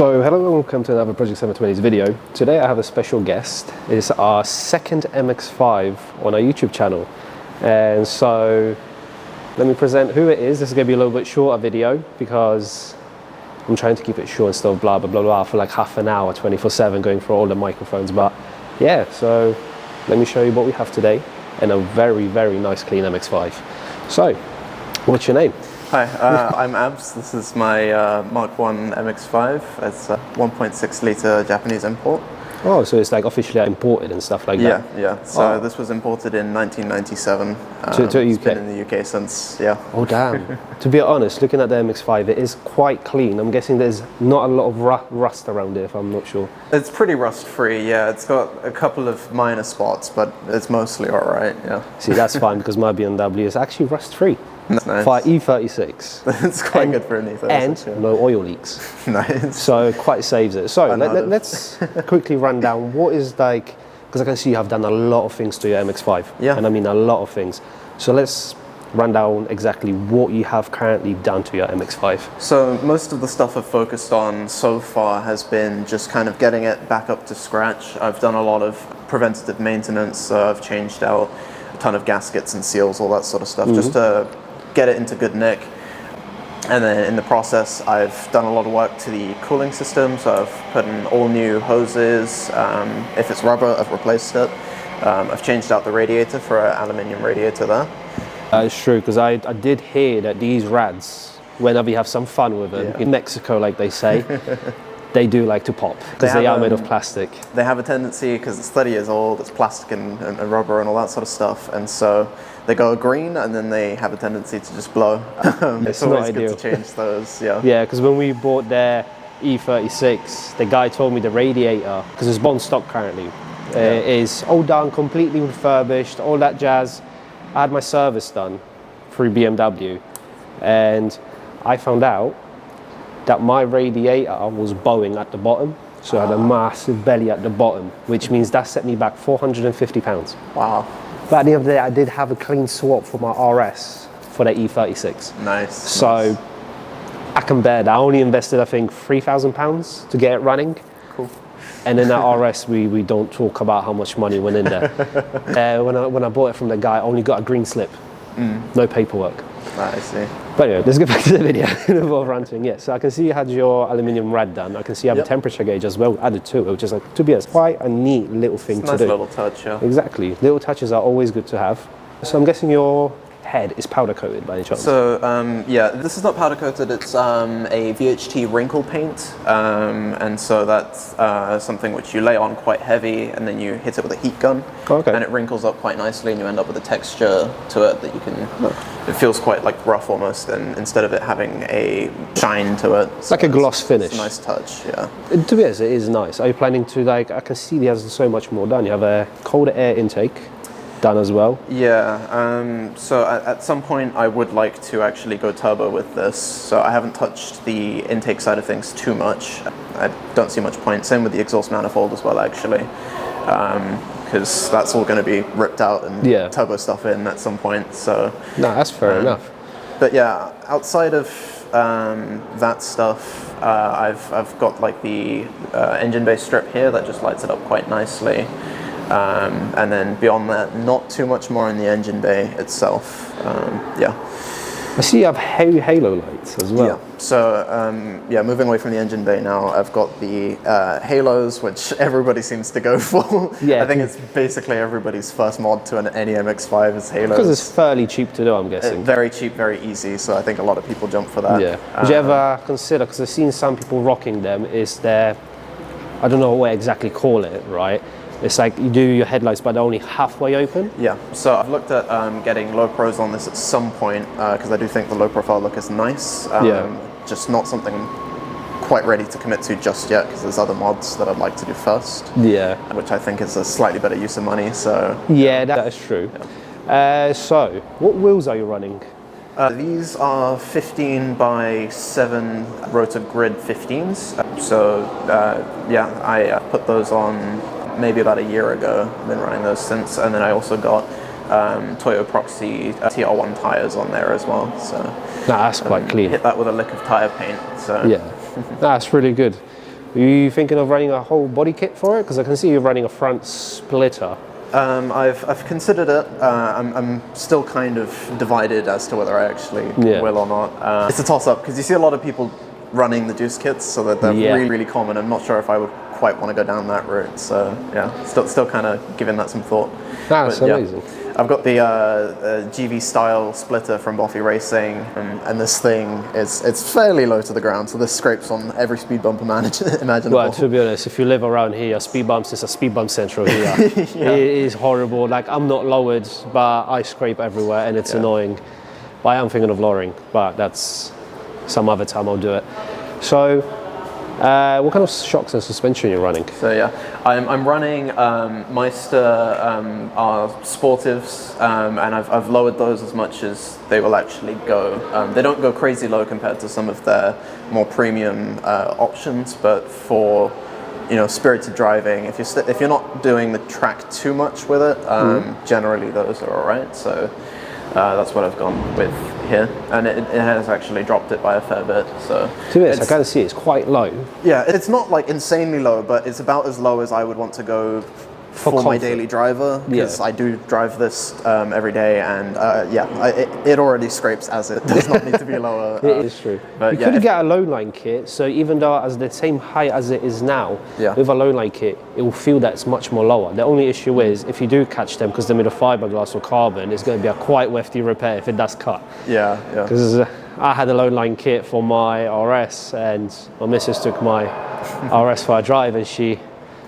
So hello and welcome to another Project 720's video. Today I have a special guest. It's our second MX5 on our YouTube channel. And so let me present who it is. This is going to be a little bit shorter video because I'm trying to keep it short instead of blah blah blah blah for like half an hour 24/7 going through all the microphones. But yeah, so let me show you what we have today and a very nice clean MX5. So what's your name? Hi, I'm Abs. This is my Mark 1 MX5. It's a 1.6 litre Japanese import. Oh, so it's like officially imported and stuff like that? Yeah. So this was imported in 1997. To UK? It's been in the UK since, yeah. Oh damn. To be honest, looking at the MX5, it is quite clean. I'm guessing there's not a lot of rust around it, if I'm not sure. It's pretty rust-free, yeah. It's got a couple of minor spots, but it's mostly alright, yeah. See, that's fine because my BMW is actually rust-free. Nice. For E36. It's quite good for an E36. And yeah. no oil leaks. Nice. So quite saves it. So let's quickly run down what is like, because I can see you have done a lot of things to your MX5. Yeah. And I mean a lot of things. So let's run down exactly what you have currently done to your MX5. So most of the stuff I've focused on so far has been just kind of getting it back up to scratch. I've done a lot of preventative maintenance. I've changed out a ton of gaskets and seals, all that sort of stuff, just to get it into good nick. And then in the process I've done a lot of work to the cooling system, so I've put in all new hoses. If it's rubber, I've replaced it. I've changed out the radiator for an aluminium radiator there. It's true, because I did hear that these rads, whenever you have some fun with them, in Mexico like they say, they do like to pop, because they are made of plastic. They have a tendency, because it's 30 years old, it's plastic and rubber and all that sort of stuff, and so they go green and then they have a tendency to just blow. It's always good to change those, yeah. Yeah, because when we bought their E36, the guy told me the radiator, because it's bond stock currently, is all done, completely refurbished, all that jazz. I had my service done through BMW, and I found out that my radiator was bowing at the bottom, so I had a massive belly at the bottom, which means that set me back £450. Wow. But at the end of the day, I did have a clean swap for my RS for the E36. Nice. So I can bear that. I only invested, I think, £3,000 to get it running. Cool. And then that RS, we don't talk about how much money went in there. When I bought it from the guy, I only got a green slip, no paperwork. I see. But anyway, let's get back to the video involve ranting. Yeah, so I can see you had your aluminium rad done. I can see you have a temperature gauge as well added to it, which is, like, to be honest, quite a neat little thing to do. Nice little touch, yeah. Exactly. Little touches are always good to have. So I'm guessing your head is powder coated by any chance? So yeah, this is not powder coated, it's a VHT wrinkle paint, and so that's something which you lay on quite heavy and then you hit it with a heat gun, and it wrinkles up quite nicely and you end up with a texture to it that you can, it feels quite like rough almost, and instead of it having a shine to it. It's like a gloss finish. It's a nice touch, yeah. To be honest, it is nice. Are you planning to, like, I can see there's so much more done. You have a colder air intake done as well. Yeah, so at some point I would like to actually go turbo with this, so I haven't touched the intake side of things too much. I don't see much point. Same with the exhaust manifold as well, actually, because that's all going to be ripped out and turbo stuff in at some point. So no, that's fair enough. But yeah, outside of that stuff, I've got like the engine bay strip here that just lights it up quite nicely. And then beyond that, not too much more in the engine bay itself. Yeah. I see you have halo lights as well. Yeah. So yeah, moving away from the engine bay now, I've got the halos, which everybody seems to go for. Yeah. I think it's basically everybody's first mod to any MX5 is halos. Because it's fairly cheap to do, I'm guessing. Very cheap, very easy. So I think a lot of people jump for that. Yeah. Would you ever consider, because I've seen some people rocking them, is their, I don't know what exactly call it, right? It's like you do your headlights, but they're only halfway open. Yeah, so I've looked at getting low pros on this at some point, because I do think the low profile look is nice. Just not something quite ready to commit to just yet, because there's other mods that I'd like to do first. Yeah. Which I think is a slightly better use of money, so. Yeah, that is true. Yeah. So, what wheels are you running? These are 15 by 7 rotor grid 15s. So yeah, I put those on maybe about a year ago. I've been running those since, and then I also got Toyo Proxy TR1 tires on there as well. So that's quite clean. Hit that with a lick of tire paint. So yeah, that's really good. Are you thinking of running a whole body kit for it? Because I can see you're running a front splitter. I've considered it. I'm still kind of divided as to whether I actually will or not. It's a toss-up because you see a lot of people running the Deuce kits, so that they're really, really common. I'm not sure if I would quite want to go down that route. So yeah, still kind of giving that some thought. That's amazing. I've got the GV style splitter from Boffy Racing, and this thing it's fairly low to the ground, so this scrapes on every speed bump imaginable. Well, to be honest, if you live around here, speed bumps is a speed bump central here. It is horrible. Like, I'm not lowered, but I scrape everywhere, and it's annoying. But I am thinking of lowering, but that's some other time I'll do it. So, what kind of shocks and suspension you're running? So yeah, I'm running Meister Sportives, and I've lowered those as much as they will actually go. They don't go crazy low compared to some of their more premium options, but for spirited driving, if you're not doing the track too much with it, generally those are all right. So that's what I've gone with here, and it has actually dropped it by a fair bit. So to be honest, I can see it's quite low. Yeah, it's not like insanely low, but it's about as low as I would want to go for my daily driver, because I do drive this every day, and it already scrapes as it does not need to be lower. It is true. But you could get a low line kit, so even though it's the same height as it is now, with a low line kit, it will feel that it's much more lower. The only issue is if you do catch them, because they're made of fiberglass or carbon, it's going to be a quite hefty repair if it does cut. Yeah. Because I had a low line kit for my RS, and my missus took my RS for a drive, and she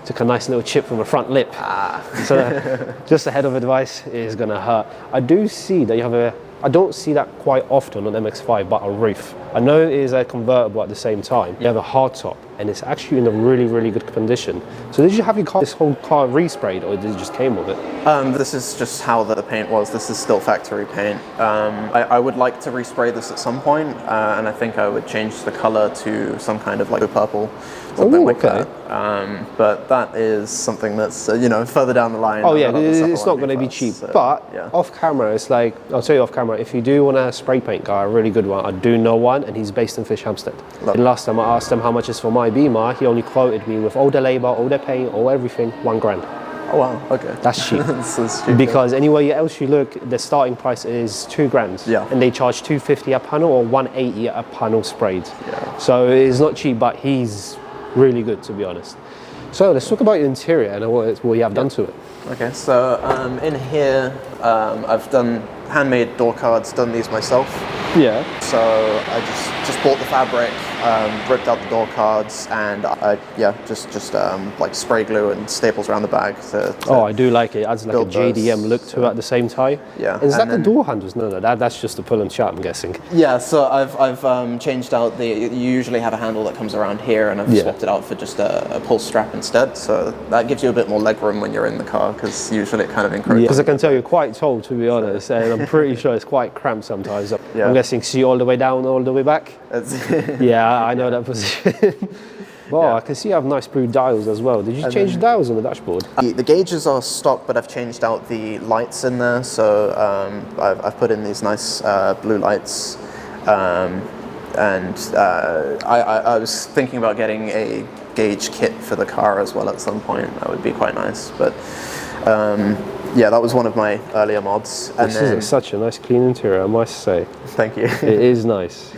took a nice little chip from the front lip. So just a head of advice, it is going to hurt. I do see that you have I don't see that quite often on MX5, but a roof. I know it is a convertible at the same time. You have a hard top, and it's actually in a really, really good condition. So did you have this whole car resprayed, or did it just came with it? This is just how the paint was. This is still factory paint. I would like to respray this at some point, and I think I would change the color to some kind of like a purple, something like that. But that is something that's further down the line. Oh yeah, it's not going to be cheap. So, but off camera, it's like, I'll tell you off camera, if you do want a spray paint guy, a really good one, I do know one, and he's based in Fish Hampstead. And last time I asked him how much is for my Beamer, he only quoted me with all the labor, all the paint, all everything, $1,000. Oh wow, okay. That's cheap. That's cheap. Because anywhere else you look, the starting price is $2,000. Yeah. And they charge $250 a panel or $180 a panel sprayed. Yeah. So it's not cheap, but he's really good, to be honest. So let's talk about your interior and what you have done to it. Okay, so in here, I've done handmade door cards, done these myself. Yeah. So I just bought the fabric, ripped out the door cards, and just like spray glue and staples around the bag. Oh, I do like it. It adds like a JDM look to it at the same time. Yeah. Is that the door handles? No, that's just the pull and shut, I'm guessing. Yeah. So I've changed out you usually have a handle that comes around here, and I've swapped it out for just a pull strap instead. So that gives you a bit more leg room when you're in the car, because usually it kind of encroaches. Because I can tell you're quite tall, to be honest, and I'm pretty sure it's quite cramped sometimes. I'm guessing see all the way down, all the way back. Yeah, I know that position. Well, I can see you have nice blue dials as well. Did you change the dials on the dashboard? The gauges are stock, but I've changed out the lights in there. So I've put in these nice blue lights, and I was thinking about getting a gauge kit for the car as well at some point. That would be quite nice, but. That was one of my earlier mods. This is such a nice clean interior, I must say. Thank you. It is nice.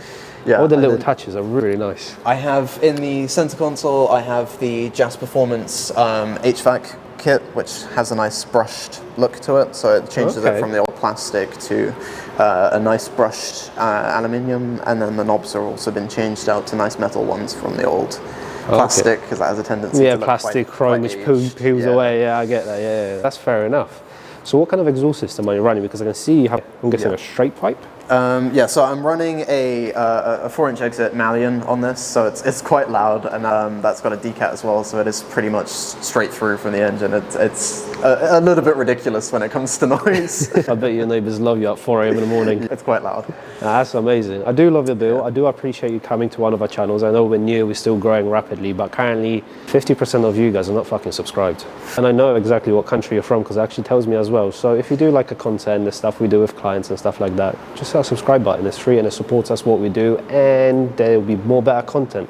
Yeah, all the little touches are really nice. I have in the center console, I have the Jazz Performance HVAC kit, which has a nice brushed look to it. So it changes it from the old plastic to a nice brushed aluminium, and then the knobs have also been changed out to nice metal ones from the old plastic, because that has a tendency to look plastic chrome which peels away. Yeah, I get that. Yeah, that's fair enough. So what kind of exhaust system are you running? Because I can see you have, I'm guessing, a straight pipe. So I'm running a 4-inch exit Malian on this, so it's quite loud, and that's got a decat as well, so it is pretty much straight through from the engine. It's a little bit ridiculous when it comes to noise. I bet your neighbours love you at 4 a.m. in the morning. It's quite loud. That's amazing. I do love your build. I do appreciate you coming to one of our channels. I know we're new, we're still growing rapidly, but currently 50% of you guys are not fucking subscribed. And I know exactly what country you're from, because it actually tells me as well. So if you do like the content, the stuff we do with clients and stuff like that, just hit our subscribe button. It's free and it supports us what we do, and there will be more better content.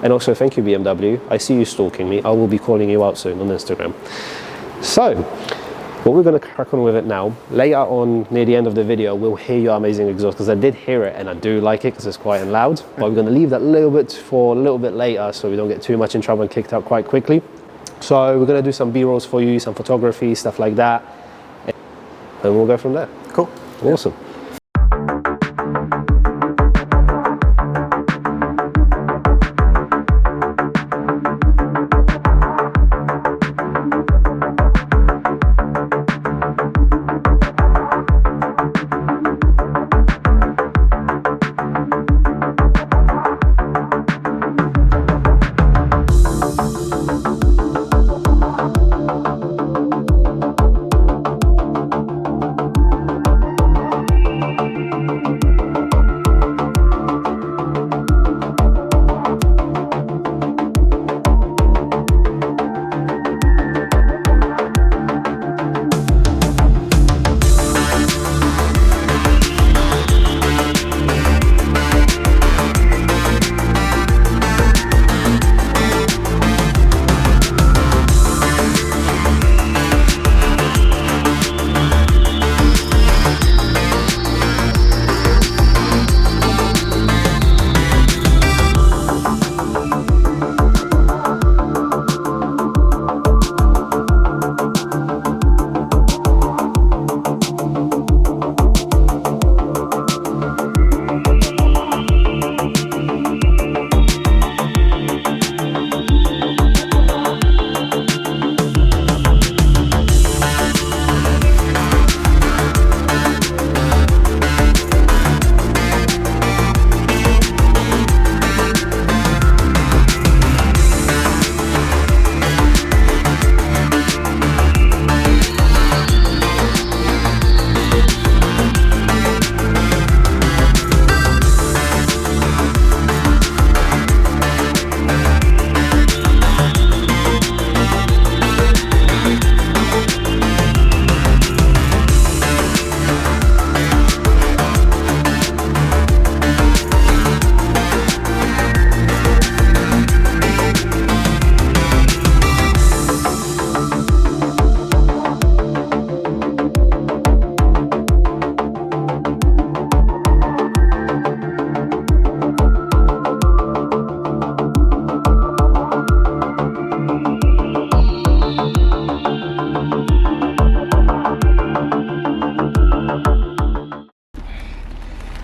And also thank you BMW, I see you stalking me, I will be calling you out soon on Instagram. So, what we're going to crack on with it now. Later on, near the end of the video, we'll hear your amazing exhaust, because I did hear it and I do like it because it's quite loud. But we're going to leave that little bit for a little bit later so we don't get too much in trouble and kicked out quite quickly. So we're going to do some B-rolls for you, some photography, stuff like that. And we'll go from there. Cool. Awesome.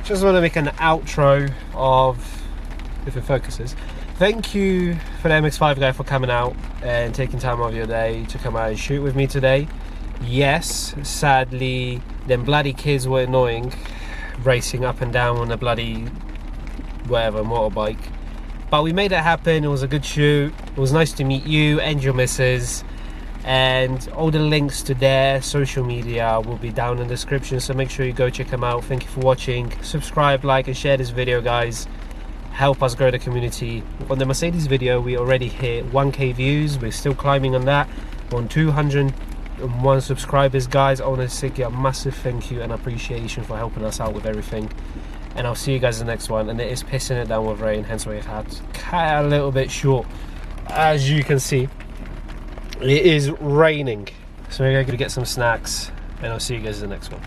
Just want to make an outro of, if it focuses. Thank you for the MX5 guy for coming out and taking time out of your day to come out and shoot with me today. Yes, sadly, them bloody kids were annoying, racing up and down on a bloody, whatever, motorbike. But we made it happen, it was a good shoot. It was nice to meet you and your missus. And all the links to their social media will be down in the description, so make sure you go check them out. Thank you for watching. Subscribe, like and share this video, guys. Help us grow the community. On the Mercedes video, we already hit 1k views. We're still climbing on that. We're on 201 subscribers, guys. I want to give a massive thank you and appreciation for helping us out with everything. And I'll see you guys in the next one. And it is pissing it down with rain, hence why I had to cut a little bit short, as you can see. It is raining, so we're going to get some snacks, and I'll see you guys in the next one.